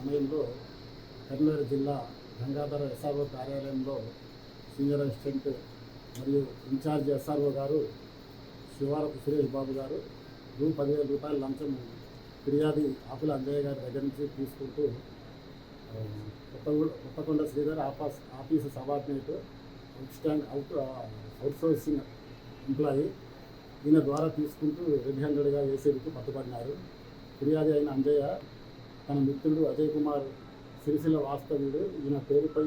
సమయంలో కరీంనగర్ జిల్లా గంగాధర ఎస్ఆర్ఓ కార్యాలయంలో సీనియర్ అసిస్టెంట్ మరియు ఇన్ఛార్జ్ ఎస్ఆర్ఓ గారు శివారపు సురేష్ బాబు గారు రూ. 10,000 లంచం ఫిర్యాది ఆకుల అంజయ్య గారి దగ్గర నుంచి తీసుకుంటూ Kothakonda Sridhar office subordinate outsourcing employee ఈయన ద్వారా తీసుకుంటూ రెడ్ హ్యాండెడ్గా ఏసీబీకి పట్టుబడినారు. ఫిర్యాది అయిన అంజయ్య తన మిత్రుడు అజయ్ కుమార్ సిరిసిల్ల వాస్తవ్యుడు ఈయన పేరుపై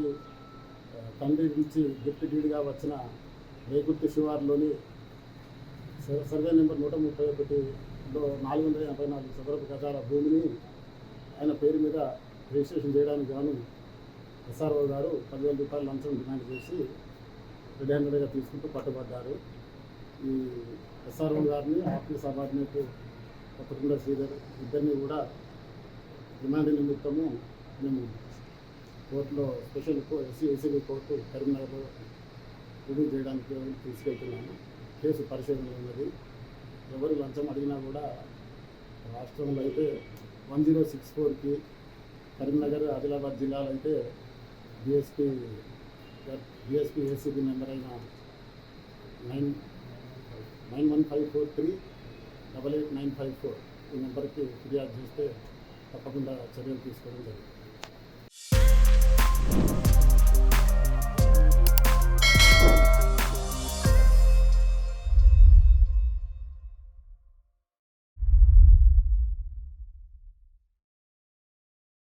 తండ్రి నుంచి గిఫ్ట్ డీడ్గా వచ్చిన రేకుర్తి శివార్లోని సర్వే నెంబర్ 131లో 484 చదరపు గజాల భూమిని ఆయన పేరు మీద రిజిస్ట్రేషన్ చేయడానికి గాను ఎస్ఆర్ఓ గారు 10,000 లంచం డిమాండ్ చేసి రెడ్ హ్యాండెడ్గా తీసుకుంటూ పట్టుబడ్డారు. ఈ ఎస్ఆర్ఓ గారిని ఆఫీస్ సబార్డినేట్ కొత్తకొండ శ్రీధర్ ఇద్దరిని కూడా రిమాండ్ నిమిత్తము మేము కోర్టులో స్పెషల్ ఏసీబీ కోర్టు కరీంనగర్లో రివ్యూ చేయడానికి తీసుకెళ్తున్నాము. కేసు పరిశోధన ఉన్నది. ఎవరు లంచం అడిగినా కూడా రాష్ట్రంలో అయితే 1064కి, కరీంనగర్ ఆదిలాబాద్ జిల్లాలో అయితే డిఎస్పీ ఏసీబీ నెంబర్ అయిన 9154388954 ఈ నెంబర్కి ఫిర్యాదు చేస్తే తప్పకుండా చర్యలు తీసుకోవడం జరుగుతుంది.